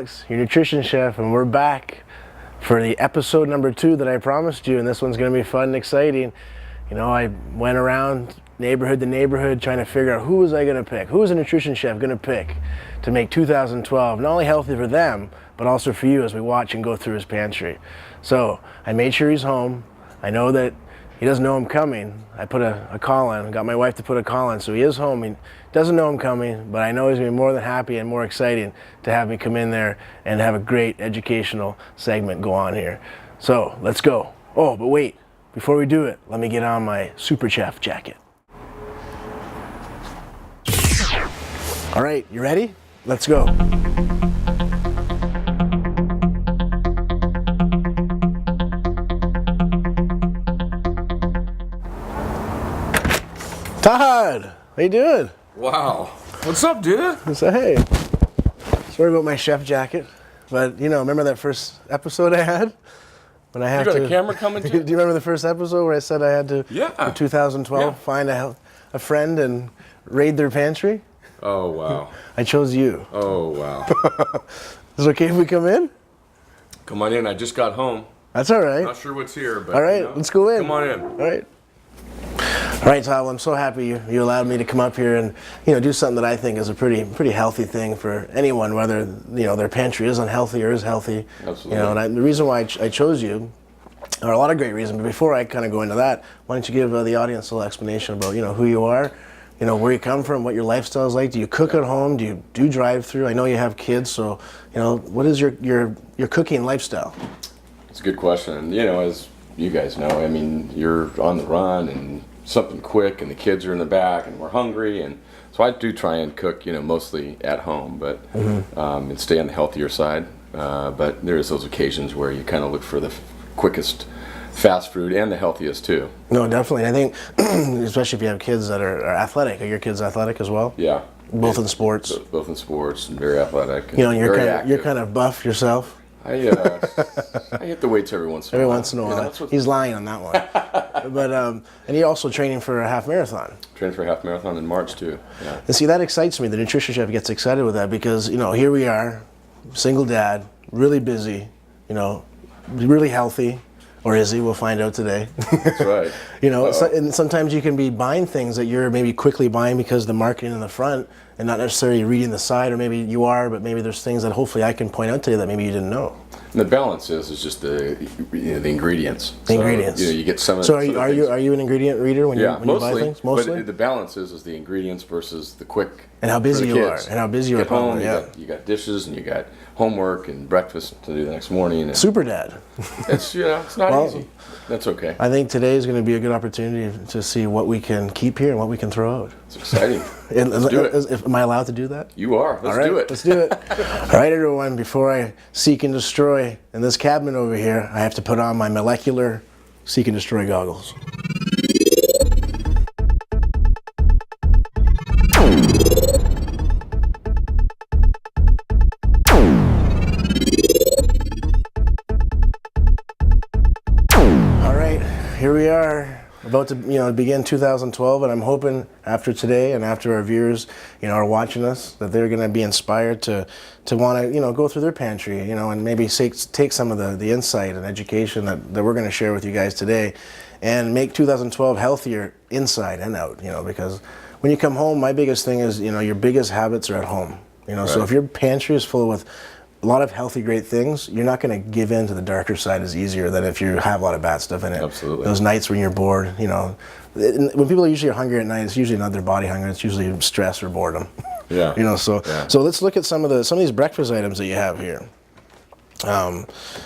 Alex, your nutrition chef, and we're back for the episode number 2 that I promised you, and this one's going to be fun and exciting. You know, I went around neighborhood to neighborhood trying to figure out who was I going to pick, who was a nutrition chef going to pick to make 2012 not only healthy for them, but also for you as we watch and go through his pantry. So I made sure he's home. I know that he doesn't know I'm coming. I put a call in, got my wife to put a call in, so he is home. He doesn't know I'm coming, but I know he's going to be more than happy and more exciting to have me come in there and have a great educational segment go on here. So let's go. Oh, but wait, before we do it, let me get on my Super Chef jacket. All right, you ready? Let's go. Todd, how you doing? Wow. What's up, dude? So, hey, sorry about my chef jacket, but you know, remember that first episode I had? When I have You got a camera coming to Do you remember the first episode where I said I had to, in 2012, find a friend and raid their pantry? Oh, wow. I chose you. Oh, wow. Is it okay if we come in? Come on in. I just got home. That's all right. Not sure what's here, but All right, let's go in. Come on in. All right. All right, Todd, well, I'm so happy you allowed me to come up here and, you know, do something that I think is a pretty healthy thing for anyone, whether, you know, their pantry is unhealthy or is healthy. Absolutely. You know, and the reason why I chose you, there are a lot of great reasons, but before I kind of go into that, why don't you give the audience a little explanation about, you know, who you are, you know, where you come from, what your lifestyle is like. Do you cook at home? Do you do drive-through? I know you have kids, so, you know, what is your cooking lifestyle? It's a good question. You know, as you guys know, I mean, you're on the run and something quick and the kids are in the back and we're hungry, and so I do try and cook, you know, mostly at home, but and stay on the healthier side, but there is those occasions where you kind of look for the quickest fast food and the healthiest too. No, definitely. I think especially if you have kids that are athletic. Are your kids athletic as well? Yeah, Both in sports? both in sports and very athletic and You know, you're very kind of buff yourself. I hit the weights every once in a while. Every once in a while. He's lying on that one. But and you're also training for a half marathon. Training for a half marathon in March too. Yeah. And see, that excites me. The nutrition chef gets excited with that because, you know, here we are, single dad, really busy, you know, really healthy. Or is he? We'll find out today. That's right. You know, and sometimes you can be buying things that you're maybe quickly buying because the marketing in the front and not necessarily reading the side, or maybe you are, but maybe there's things that hopefully I can point out to you that maybe you didn't know. And the balance is just the ingredients. The ingredients. You know, you get some of So are you an ingredient reader when you buy things? Mostly. But the balance is the ingredients versus the quick. And how busy you are. And how busy you are. Get home, you got dishes and you got homework and breakfast to do the next morning. And Super dad. It's, you know, it's not easy. That's okay. I think today is going to be a good opportunity to see what we can keep here and what we can throw out. It's exciting. Let's do it. Am I allowed to do that? You are. Let's do it. Let's do it. All right, everyone, before I seek and destroy in this cabinet over here, I have to put on my molecular seek and destroy goggles. Here we are, about to begin 2012, and I'm hoping after today and after our viewers are watching us that they're going to be inspired to want to go through their pantry, and maybe take some of the insight and education that we're going to share with you guys today, and make 2012 healthier inside and out. Because when you come home, my biggest thing is your biggest habits are at home. Right. So if your pantry is full with a lot of healthy, great things, you're not going to give in to the darker side as easier than if you have a lot of bad stuff in it. Absolutely. Those nights when you're bored, when people are usually hungry at night, it's usually not their body hunger, it's usually stress or boredom. Yeah. So let's look at some of these breakfast items that you have here.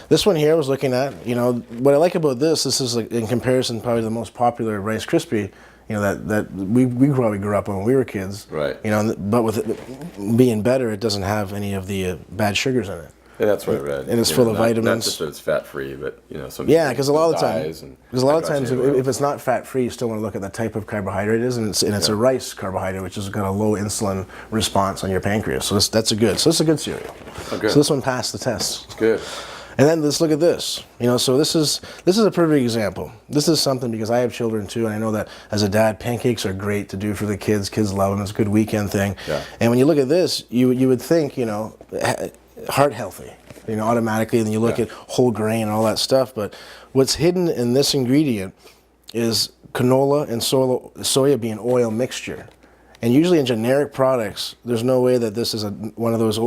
This one here I was looking at, what I like about this is like, in comparison, probably the most popular Rice Krispie, that we probably grew up on when we were kids. Right. But with it being better, it doesn't have any of the bad sugars in it. Yeah, that's what I read. And it's full of vitamins. Not just that it's fat-free, but some. Because a lot of times, if it's not fat-free, you still want to look at the type of carbohydrate it is, and it's a rice carbohydrate, which has got a low insulin response on your pancreas. So that's a good cereal. Okay. So this one passed the test. It's good. And then let's look at this. So this is a perfect example. This is something because I have children too, and I know that as a dad, pancakes are great to do for the kids. Kids love them. It's a good weekend thing. Yeah. And when you look at this, you would think, heart healthy, automatically. And then you look at whole grain and all that stuff. But what's hidden in this ingredient is canola and soybean oil mixture. And usually in generic products, there's no way that this is one of those,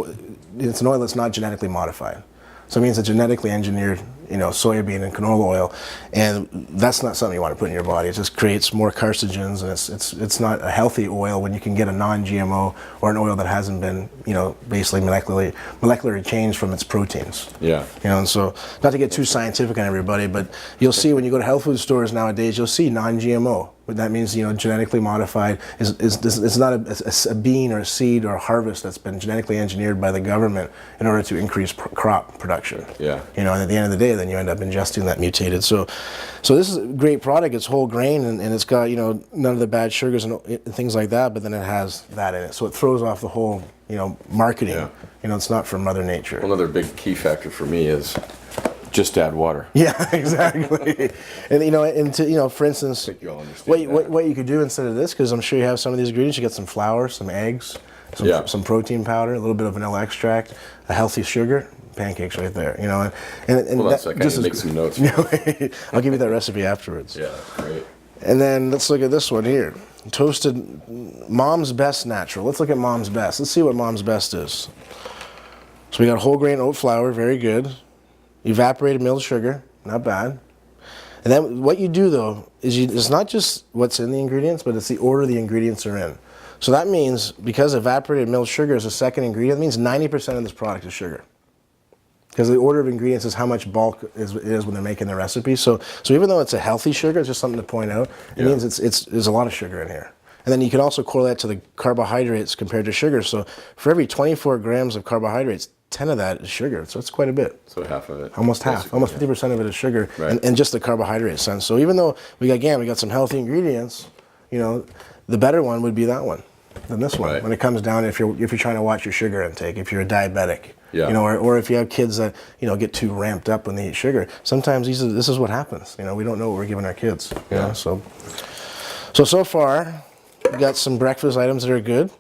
it's an oil that's not genetically modified. So it means it's genetically engineered, soybean and canola oil, and that's not something you want to put in your body. It just creates more carcinogens, and it's not a healthy oil when you can get a non-GMO or an oil that hasn't been, basically molecularly changed from its proteins. Yeah. And so, not to get too scientific on everybody, but you'll see when you go to health food stores nowadays, you'll see non-GMO. But that means, genetically modified it's not a bean or a seed or a harvest that's been genetically engineered by the government in order to increase crop production. Yeah. And at the end of the day, then you end up ingesting that mutated. So this is a great product. It's whole grain, and it's got, none of the bad sugars and things like that, but then it has that in it. So it throws off the whole, marketing. Yeah. It's not from Mother Nature. Another big key factor for me is just add water. Yeah, exactly. And for instance, I think you all understand what you could do instead of this, because I'm sure you have some of these ingredients. You get some flour, some eggs, some protein powder, a little bit of vanilla extract, a healthy sugar, pancakes right there. And Hold on a second, I need to make some notes. I'll give you that recipe afterwards. Yeah, great. And then let's look at this one here. Toasted Mom's Best Natural. Let's look at Mom's Best. Let's see what Mom's Best is. So we got whole grain oat flour, very good. Evaporated milled sugar, not bad. And then what you do though is it's not just what's in the ingredients, but it's the order the ingredients are in. So that means because evaporated milled sugar is a second ingredient, that means 90% of this product is sugar. Because the order of ingredients is how much bulk it is when they're making the recipe. So even though it's a healthy sugar, it's just something to point out. It means there's a lot of sugar in here. And then you can also correlate to the carbohydrates compared to sugar. So for every 24 grams of carbohydrates, 10 of that is sugar, so it's quite a bit. So half of it. Almost half, almost 50% of it is sugar, right. and just the carbohydrate sense. So even though we got some healthy ingredients, the better one would be that one than this one. Right. When it comes down, if you're trying to watch your sugar intake, if you're a diabetic, yeah. Or if you have kids that get too ramped up when they eat sugar. Sometimes this is what happens. We don't know what we're giving our kids. Yeah. So far, we got some breakfast items that are good.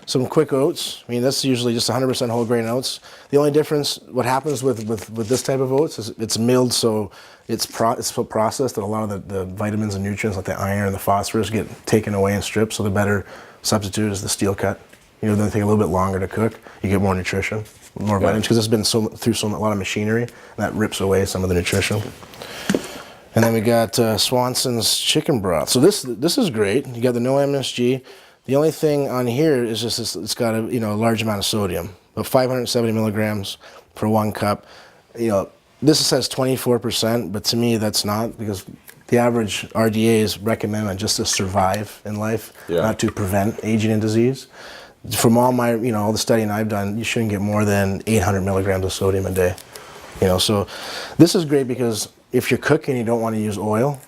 Some quick oats. I mean, that's usually just 100% whole grain oats. The only difference, what happens with this type of oats is it's milled, so it's so processed that a lot of the vitamins and nutrients like the iron and the phosphorus get taken away in strips. So the better substitute is the steel cut. They take a little bit longer to cook. You get more nutrition, more vitamins, because it's been through a lot of machinery, and that rips away some of the nutrition. And then we got Swanson's chicken broth. So this is great. You got the no MSG. The only thing on here is just it's got a large amount of sodium, about 570 milligrams per 1 cup. This says 24%, but to me that's not, because the average RDAs recommend just to survive in life, not to prevent aging and disease. From all my all the studying I've done, you shouldn't get more than 800 milligrams of sodium a day. So this is great because if you're cooking, you don't want to use oil.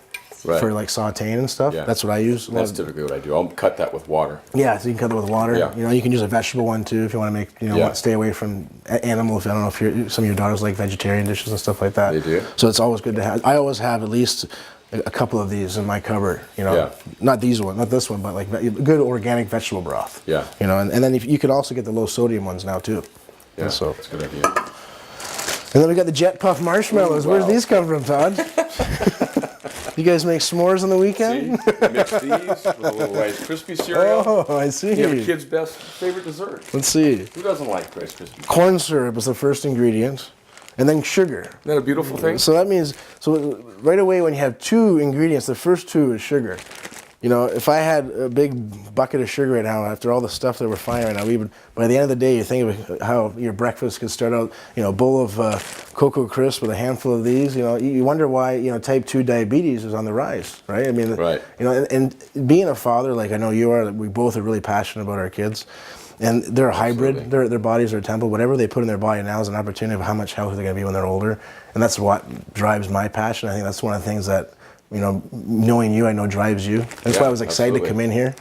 Right. For like sauteing and stuff. Yeah. That's what I use. That's typically what I do. I'll cut that with water. Yeah, so you can cut it with water. Yeah. You can use a vegetable one too if you want to make, stay away from animal. If I don't know if some of your daughters like vegetarian dishes and stuff like that. They do. So it's always good to have. I always have at least a couple of these in my cupboard. Not this one, but like good organic vegetable broth. Yeah. And then you can also get the low sodium ones now too. Yeah. So that's a good idea. And then we got the Jet Puff marshmallows. Where did these come from, Todd? You guys make s'mores on the weekend? See? Mix these with a little Rice Krispie cereal. Oh, I see. You have a kid's favorite dessert. Let's see. Who doesn't like Rice Krispies? Corn syrup is the first ingredient, and then sugar. Isn't that a beautiful thing? So that means, right away when you have 2 ingredients, the first 2 is sugar. If I had a big bucket of sugar right now, after all the stuff that we're finding right now, by the end of the day, you think of how your breakfast could start out, a bowl of Cocoa Crisp with a handful of these. You wonder why, type 2 diabetes is on the rise, right? I mean, right. And being a father, like I know you are, we both are really passionate about our kids. And they're a hybrid, their bodies are a temple. Whatever they put in their body now is an opportunity of how much healthier they're going to be when they're older. And that's what drives my passion. I think that's one of the things that, knowing you, I know drives you. That's why I was excited to come in here.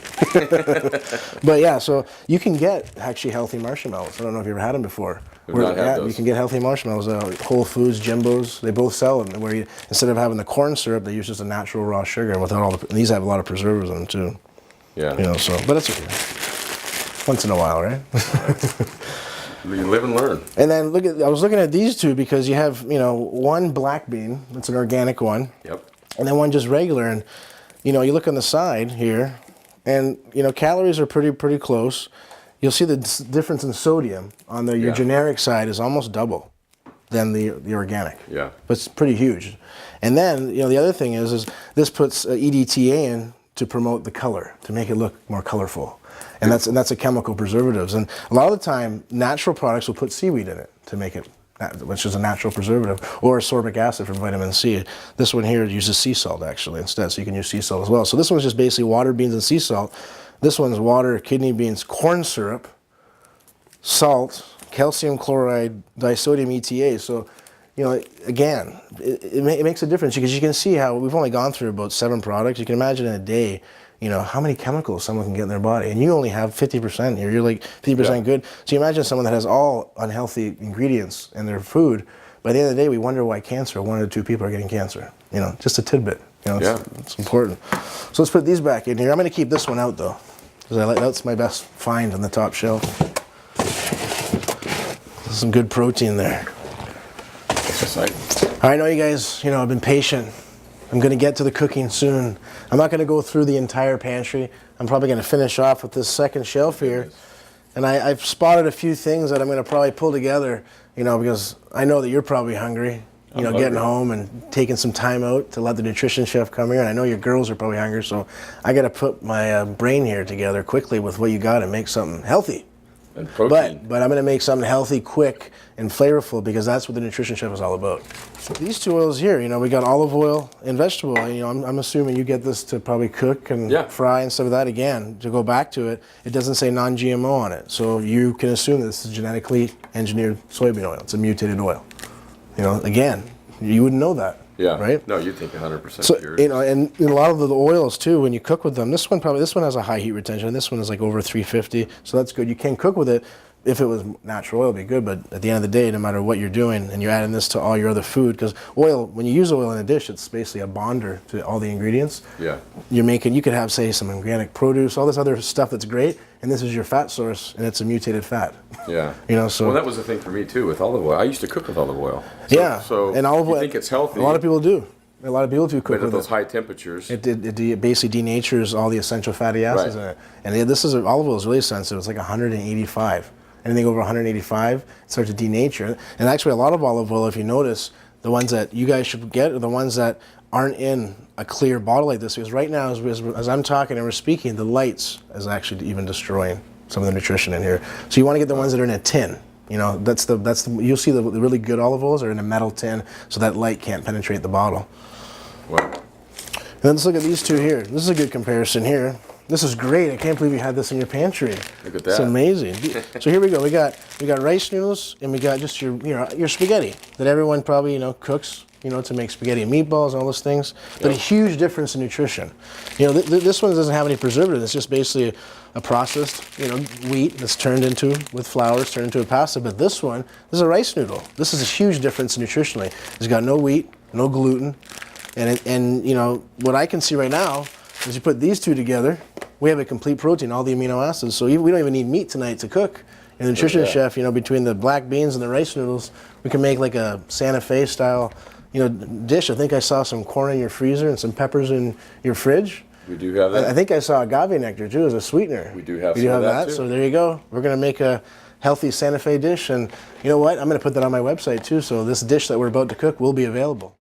But yeah, so you can get actually healthy marshmallows. I don't know if you ever had them before. You can get healthy marshmallows. Whole Foods, Jimbo's, they both sell them. Where instead of having the corn syrup, they use just a natural raw sugar without all these have a lot of preservatives in them too. Yeah. But it's okay. Once in a while, right? You live and learn. And then I was looking at these two because you have, one black bean, that's an organic one. Yep. And then one just regular. And, you look on the side here, and, calories are pretty close. You'll see the difference in sodium on your generic side is almost double than the organic. Yeah. But it's pretty huge. And then, the other thing is this puts EDTA in to promote the color, to make it look more colorful. And that's a chemical preservatives. And a lot of the time, natural products will put seaweed in it to make it, which is a natural preservative, or ascorbic acid for vitamin C. This one here uses sea salt actually instead, so you can use sea salt as well. So this one's just basically water, beans, and sea salt. This one's water, kidney beans, corn syrup, salt, calcium chloride, disodium ETA. So, again, it makes a difference because you can see how we've only gone through about 7 products. You can imagine in a day, how many chemicals someone can get in their body. And you only have 50% here. You're like 50% good. So you imagine someone that has all unhealthy ingredients in their food. By the end of the day, we wonder why 1 or 2 people are getting cancer. Just a tidbit. It's important. So let's put these back in here. I'm going to keep this one out though, because that's my best find on the top shelf. There's some good protein there. I know you guys, have been patient. I'm going to get to the cooking soon. I'm not going to go through the entire pantry. I'm probably going to finish off with this second shelf here. And I've spotted a few things that I'm going to probably pull together, because I know that you're probably hungry, getting home and taking some time out to let the nutrition chef come here. And I know your girls are probably hungry, so I got to put my brain here together quickly with what you got and make something healthy. And protein. But I'm going to make something healthy, quick, and flavorful because that's what the nutrition chef is all about. So these 2 oils here, we got olive oil and vegetable oil. I'm assuming you get this to probably cook and fry and stuff like that. Again, to go back to it, it doesn't say non-GMO on it. So you can assume that this is genetically engineered soybean oil. It's a mutated oil. Again, you wouldn't know that. Yeah. Right? No, you'd think 100% so, pure. And a lot of the oils too, when you cook with them, this one has a high heat retention, and this one is like over 350, so that's good. You can cook with it. If it was natural oil, it'd be good, but at the end of the day, no matter what you're doing, and you're adding this to all your other food, because oil, when you use oil in a dish, it's basically a bonder to all the ingredients. Yeah. You could have, say, some organic produce, all this other stuff that's great, and this is your fat source, and it's a mutated fat. Yeah. So. Well, that was the thing for me too with olive oil. I used to cook with olive oil. So and olive oil, you think it's healthy. A lot of people do. A lot of people do cook but with those high temperatures. It basically denatures all the essential fatty acids in it. And olive oil is really sensitive. It's like 185. Anything over 185, it starts to denature. And actually, a lot of olive oil, if you notice, the ones that you guys should get are the ones that aren't in a clear bottle like this. Because right now, as I'm talking and we're speaking, the lights is actually even destroying some of the nutrition in here. So you want to get the ones that are in a tin. That's the you'll see the really good olive oils are in a metal tin, so that light can't penetrate the bottle. Wow. And then let's look at these 2 here. This is a good comparison here. This is great. I can't believe you had this in your pantry. Look at that. It's amazing. So here we go. We got rice noodles, and we got just your spaghetti that everyone probably cooks to make spaghetti and meatballs and all those things. But a huge difference in nutrition. This one doesn't have any preservatives. It's just basically a processed wheat that's turned into with flours turned into a pasta. But this is a rice noodle. This is a huge difference nutritionally. It's got no wheat, no gluten, and what I can see right now is you put these 2 together. We have a complete protein, all the amino acids, so we don't even need meat tonight to cook. And the nutrition chef, between the black beans and the rice noodles, we can make like a Santa Fe style, dish. I think I saw some corn in your freezer and some peppers in your fridge. We do have that. I think I saw agave nectar too as a sweetener. We do have some of that too. So there you go. We're gonna make a healthy Santa Fe dish, and you know what? I'm gonna put that on my website too. So this dish that we're about to cook will be available.